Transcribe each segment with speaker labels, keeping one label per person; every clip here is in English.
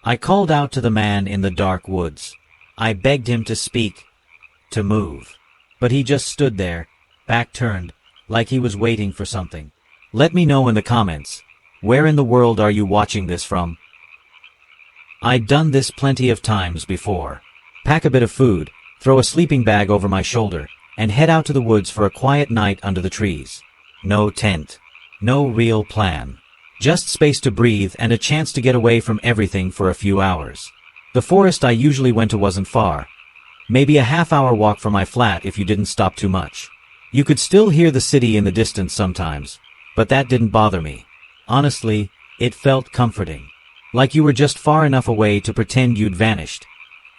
Speaker 1: I called out to the man in the dark woods. I begged him to speak, to move. But he just stood there, back turned, like he was waiting for something. Let me know in the comments. Where in the world are you watching this from? I'd done this plenty of times before. Pack a bit of food, throw a sleeping bag over my shoulder, and head out to the woods for a quiet night under the trees. No tent. No real plan. Just space to breathe and a chance to get away from everything for a few hours. The forest I usually went to wasn't far. Maybe a half-hour walk from my flat if you didn't stop too much. You could still hear the city in the distance sometimes, but that didn't bother me. Honestly, it felt comforting. Like you were just far enough away to pretend you'd vanished,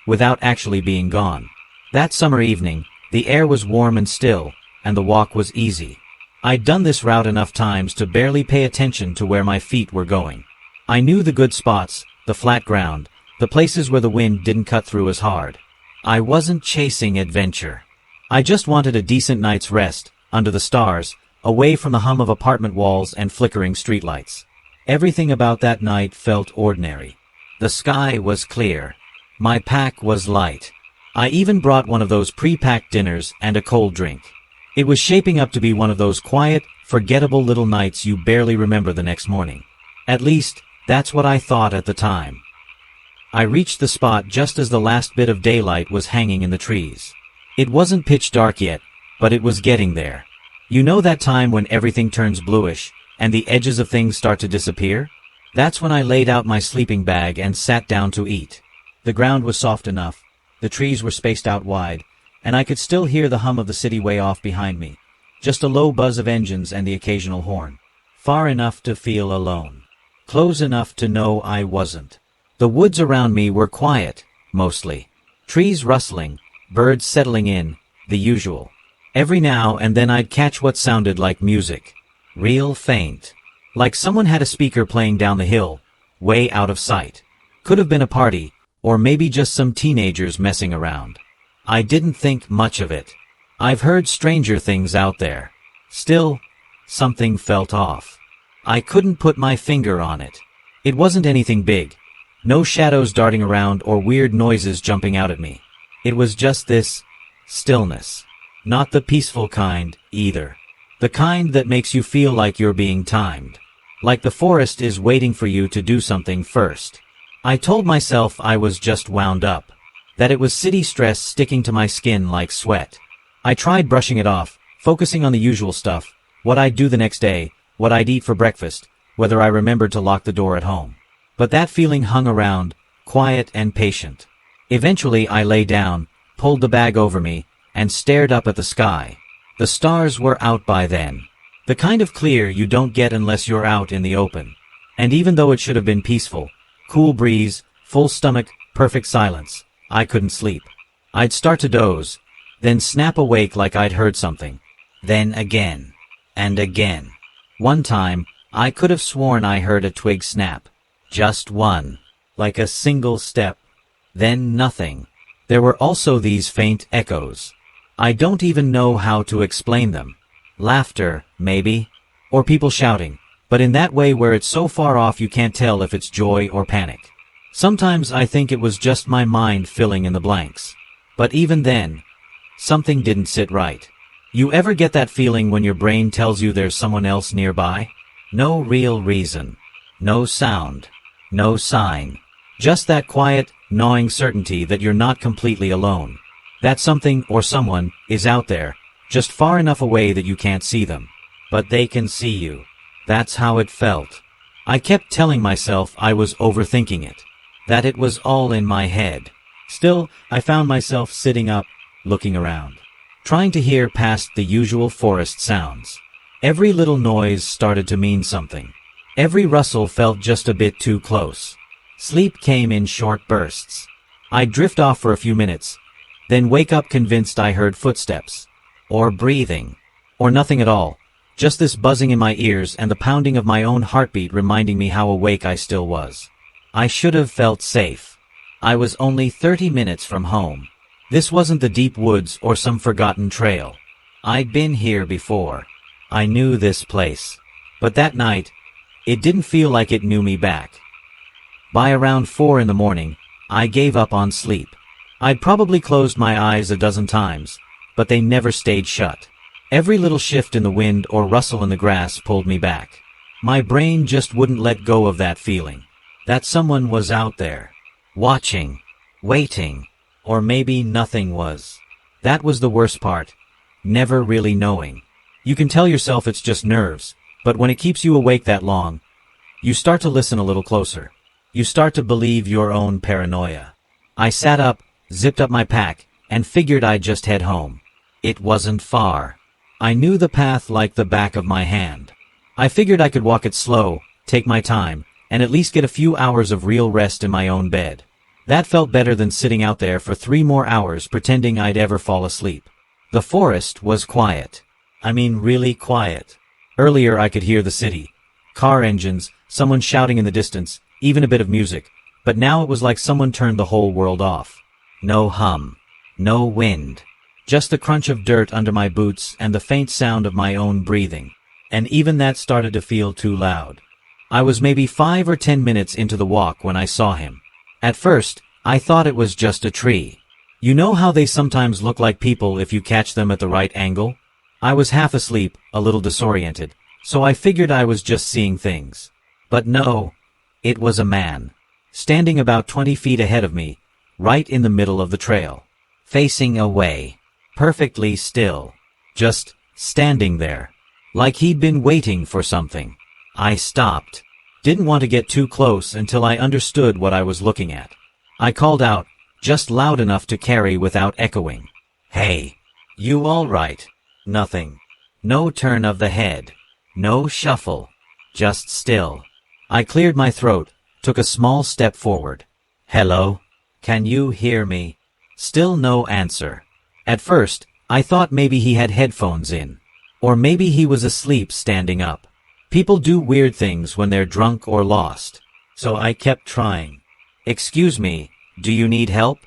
Speaker 1: without actually being gone. That summer evening, the air was warm and still, and the walk was easy. I'd done this route enough times to barely pay attention to where my feet were going. I knew the good spots, the flat ground, the places where the wind didn't cut through as hard. I wasn't chasing adventure. I just wanted a decent night's rest, under the stars, away from the hum of apartment walls and flickering streetlights. Everything about that night felt ordinary. The sky was clear. My pack was light. I even brought one of those pre-packed dinners and a cold drink. It was shaping up to be one of those quiet, forgettable little nights you barely remember the next morning. At least, that's what I thought at the time. I reached the spot just as the last bit of daylight was hanging in the trees. It wasn't pitch dark yet, but it was getting there. You know that time when everything turns bluish, and the edges of things start to disappear? That's when I laid out my sleeping bag and sat down to eat. The ground was soft enough, the trees were spaced out wide, and I could still hear the hum of the city way off behind me. Just a low buzz of engines and the occasional horn. Far enough to feel alone. Close enough to know I wasn't. The woods around me were quiet, mostly. Trees rustling, birds settling in, the usual. Every now and then I'd catch what sounded like music. Real faint. Like someone had a speaker playing down the hill, way out of sight. Could have been a party, or maybe just some teenagers messing around. I didn't think much of it. I've heard stranger things out there. Still, something felt off. I couldn't put my finger on it. It wasn't anything big. No shadows darting around or weird noises jumping out at me. It was just this stillness. Not the peaceful kind, either. The kind that makes you feel like you're being timed. Like the forest is waiting for you to do something first. I told myself I was just wound up. That it was city stress sticking to my skin like sweat. I tried brushing it off, focusing on the usual stuff, what I'd do the next day, what I'd eat for breakfast, whether I remembered to lock the door at home. But that feeling hung around, quiet and patient. Eventually I lay down, pulled the bag over me, and stared up at the sky. The stars were out by then. The kind of clear you don't get unless you're out in the open. And even though it should have been peaceful, cool breeze, full stomach, perfect silence, I couldn't sleep. I'd start to doze, then snap awake like I'd heard something. Then again. And again. One time, I could have sworn I heard a twig snap. Just one. Like a single step. Then nothing. There were also these faint echoes. I don't even know how to explain them. Laughter, maybe. Or people shouting. But in that way where it's so far off you can't tell if it's joy or panic. Sometimes I think it was just my mind filling in the blanks. But even then, something didn't sit right. You ever get that feeling when your brain tells you there's someone else nearby? No real reason. No sound. No sign. Just that quiet, gnawing certainty that you're not completely alone. That something or someone is out there, just far enough away that you can't see them. But they can see you. That's how it felt. I kept telling myself I was overthinking it. That it was all in my head. Still, I found myself sitting up, looking around. Trying to hear past the usual forest sounds. Every little noise started to mean something. Every rustle felt just a bit too close. Sleep came in short bursts. I'd drift off for a few minutes, then wake up convinced I heard footsteps. Or breathing. Or nothing at all. Just this buzzing in my ears and the pounding of my own heartbeat reminding me how awake I still was. I should have felt safe. I was only 30 minutes from home. This wasn't the deep woods or some forgotten trail. I'd been here before. I knew this place. But that night, it didn't feel like it knew me back. By around 4 in the morning, I gave up on sleep. I'd probably closed my eyes a dozen times, but they never stayed shut. Every little shift in the wind or rustle in the grass pulled me back. My brain just wouldn't let go of that feeling. That someone was out there. Watching. Waiting. Or maybe nothing was. That was the worst part. Never really knowing. You can tell yourself it's just nerves, but when it keeps you awake that long, you start to listen a little closer. You start to believe your own paranoia. I sat up, zipped up my pack, and figured I'd just head home. It wasn't far. I knew the path like the back of my hand. I figured I could walk it slow, take my time, and at least get a few hours of real rest in my own bed. That felt better than sitting out there for 3 more hours pretending I'd ever fall asleep. The forest was quiet. I mean really quiet. Earlier I could hear the city. Car engines, someone shouting in the distance, even a bit of music, but now it was like someone turned the whole world off. No hum. No wind. Just the crunch of dirt under my boots and the faint sound of my own breathing. And even that started to feel too loud. I was maybe 5 or 10 minutes into the walk when I saw him. At first, I thought it was just a tree. You know how they sometimes look like people if you catch them at the right angle? I was half asleep, a little disoriented, so I figured I was just seeing things. But no, it was a man. Standing about 20 feet ahead of me, right in the middle of the trail. Facing away. Perfectly still. Just standing there. Like he'd been waiting for something. I stopped. Didn't want to get too close until I understood what I was looking at. I called out, just loud enough to carry without echoing. Hey, you all right? Nothing. No turn of the head. No shuffle. Just still. I cleared my throat, took a small step forward. Hello? Can you hear me? Still no answer. At first, I thought maybe he had headphones in. Or maybe he was asleep standing up. People do weird things when they're drunk or lost. So I kept trying. Excuse me, do you need help?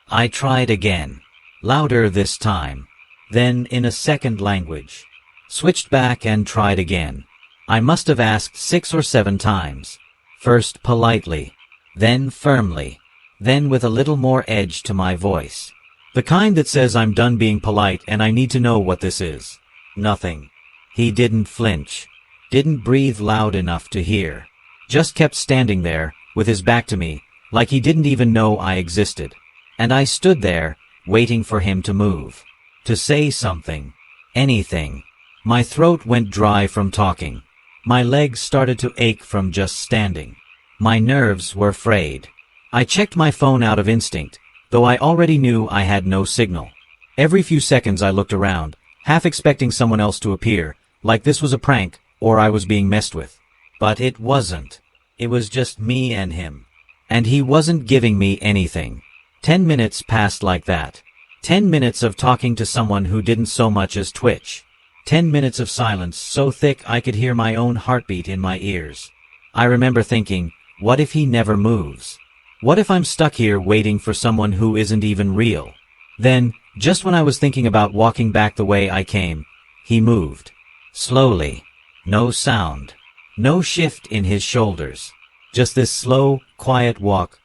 Speaker 1: I tried again. Louder this time. Then in a second language. Switched back and tried again. I must have asked 6 or 7 times. First politely. Then firmly. Then with a little more edge to my voice. The kind that says I'm done being polite and I need to know what this is. Nothing. He didn't flinch. Didn't breathe loud enough to hear. Just kept standing there, with his back to me, like he didn't even know I existed. And I stood there, waiting for him to move. To say something. Anything. My throat went dry from talking. My legs started to ache from just standing. My nerves were frayed. I checked my phone out of instinct, though I already knew I had no signal. Every few seconds I looked around, half expecting someone else to appear, like this was a prank, or I was being messed with. But it wasn't. It was just me and him. And he wasn't giving me anything. 10 minutes passed like that. 10 minutes of talking to someone who didn't so much as twitch. 10 minutes of silence so thick I could hear my own heartbeat in my ears. I remember thinking, what if he never moves? What if I'm stuck here waiting for someone who isn't even real? Then, just when I was thinking about walking back the way I came, he moved. Slowly. No sound. No shift in his shoulders. Just this slow, quiet walk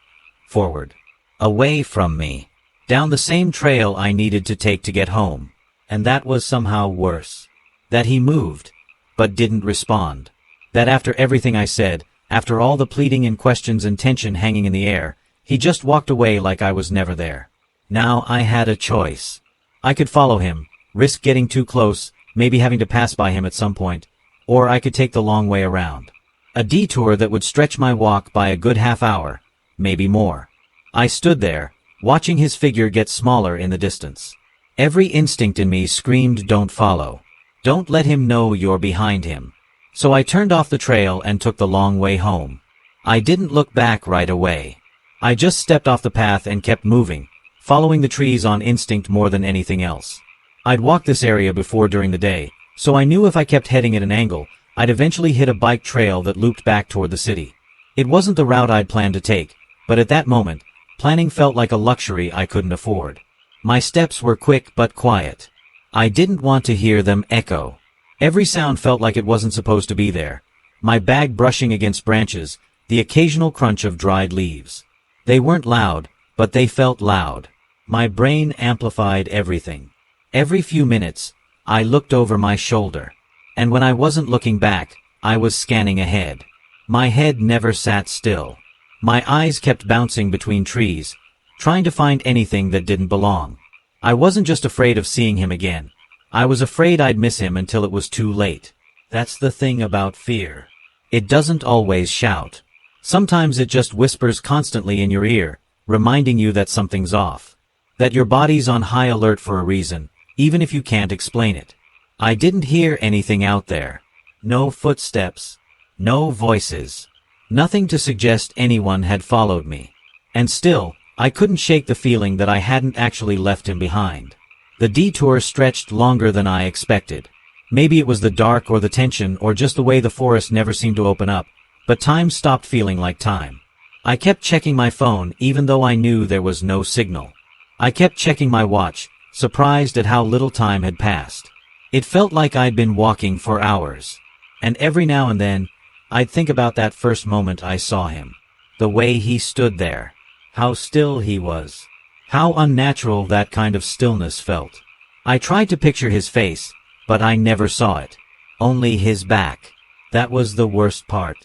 Speaker 1: forward. Away from me. Down the same trail I needed to take to get home. And that was somehow worse. That he moved, but didn't respond. That after everything I said, after all the pleading and questions and tension hanging in the air, he just walked away like I was never there. Now I had a choice. I could follow him, risk getting too close, maybe having to pass by him at some point, or I could take the long way around. A detour that would stretch my walk by a good half hour, maybe more. I stood there, watching his figure get smaller in the distance. Every instinct in me screamed, don't follow. Don't let him know you're behind him. So I turned off the trail and took the long way home. I didn't look back right away. I just stepped off the path and kept moving, following the trees on instinct more than anything else. I'd walked this area before during the day, so I knew if I kept heading at an angle, I'd eventually hit a bike trail that looped back toward the city. It wasn't the route I'd planned to take, but at that moment, planning felt like a luxury I couldn't afford. My steps were quick but quiet. I didn't want to hear them echo. Every sound felt like it wasn't supposed to be there. My bag brushing against branches, the occasional crunch of dried leaves. They weren't loud, but they felt loud. My brain amplified everything. Every few minutes, I looked over my shoulder. And when I wasn't looking back, I was scanning ahead. My head never sat still. My eyes kept bouncing between trees, trying to find anything that didn't belong. I wasn't just afraid of seeing him again. I was afraid I'd miss him until it was too late. That's the thing about fear. It doesn't always shout. Sometimes it just whispers constantly in your ear, reminding you that something's off. That your body's on high alert for a reason, even if you can't explain it. I didn't hear anything out there. No footsteps. No voices. Nothing to suggest anyone had followed me. And still, I couldn't shake the feeling that I hadn't actually left him behind. The detour stretched longer than I expected. Maybe it was the dark or the tension or just the way the forest never seemed to open up, but time stopped feeling like time. I kept checking my phone even though I knew there was no signal. I kept checking my watch, surprised at how little time had passed. It felt like I'd been walking for hours. And every now and then, I'd think about that first moment I saw him. The way he stood there. How still he was. How unnatural that kind of stillness felt. I tried to picture his face, but I never saw it. Only his back. That was the worst part.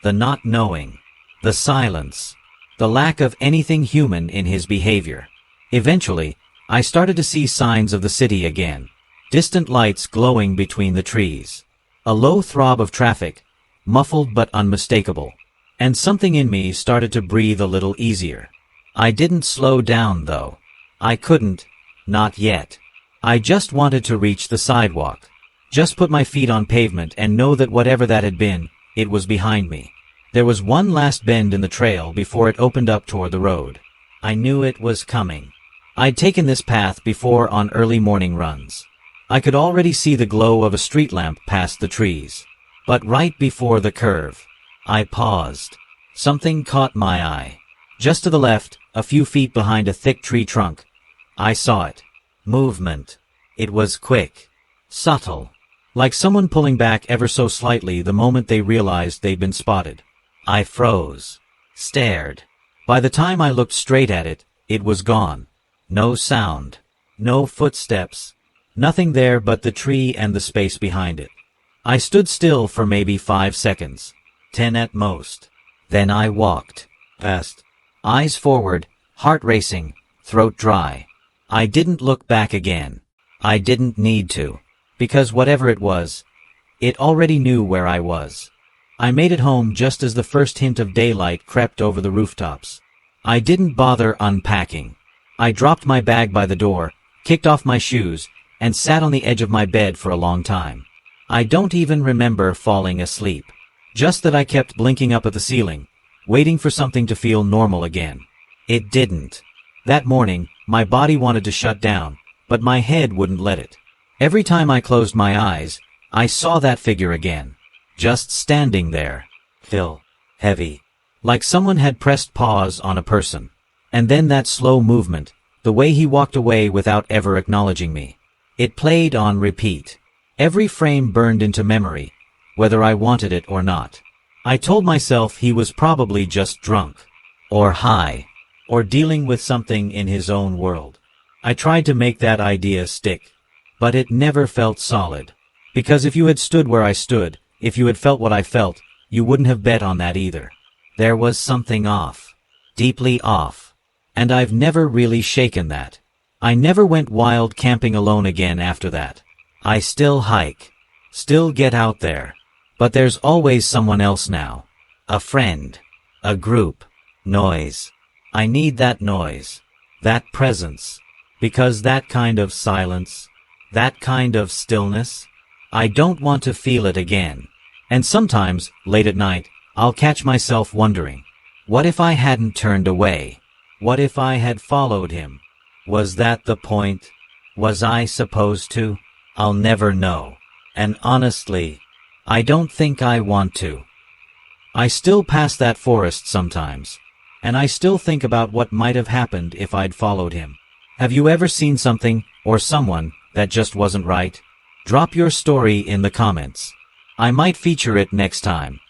Speaker 1: The not knowing. The silence. The lack of anything human in his behavior. Eventually, I started to see signs of the city again. Distant lights glowing between the trees. A low throb of traffic, muffled but unmistakable. And something in me started to breathe a little easier. I didn't slow down, though. I couldn't. Not yet. I just wanted to reach the sidewalk. Just put my feet on pavement and know that whatever that had been, it was behind me. There was one last bend in the trail before it opened up toward the road. I knew it was coming. I'd taken this path before on early morning runs. I could already see the glow of a street lamp past the trees. But right before the curve, I paused. Something caught my eye. Just to the left, a few feet behind a thick tree trunk, I saw it. Movement. It was quick. Subtle. Like someone pulling back ever so slightly the moment they realized they'd been spotted. I froze. Stared. By the time I looked straight at it, it was gone. No sound. No footsteps. Nothing there but the tree and the space behind it. I stood still for maybe 5 seconds. 10 at most. Then I walked past. Eyes forward, heart racing, throat dry. I didn't look back again. I didn't need to. Because whatever it was, it already knew where I was. I made it home just as the first hint of daylight crept over the rooftops. I didn't bother unpacking. I dropped my bag by the door, kicked off my shoes, and sat on the edge of my bed for a long time. I don't even remember falling asleep. Just that I kept blinking up at the ceiling, waiting for something to feel normal again. It didn't. That morning, my body wanted to shut down, but my head wouldn't let it. Every time I closed my eyes, I saw that figure again. Just standing there. Still. Heavy. Like someone had pressed pause on a person. And then that slow movement, the way he walked away without ever acknowledging me. It played on repeat. Every frame burned into memory, whether I wanted it or not. I told myself he was probably just drunk. Or high. Or dealing with something in his own world. I tried to make that idea stick. But it never felt solid. Because if you had stood where I stood, if you had felt what I felt, you wouldn't have bet on that either. There was something off. Deeply off. And I've never really shaken that. I never went wild camping alone again after that. I still hike. Still get out there. But there's always someone else now. A friend. A group. Noise. I need that noise. That presence. Because that kind of silence, that kind of stillness, I don't want to feel it again. And sometimes, late at night, I'll catch myself wondering, what if I hadn't turned away? What if I had followed him? Was that the point? Was I supposed to? I'll never know. And honestly, I don't think I want to. I still pass that forest sometimes. And I still think about what might have happened if I'd followed him. Have you ever seen something, or someone, that just wasn't right? Drop your story in the comments. I might feature it next time.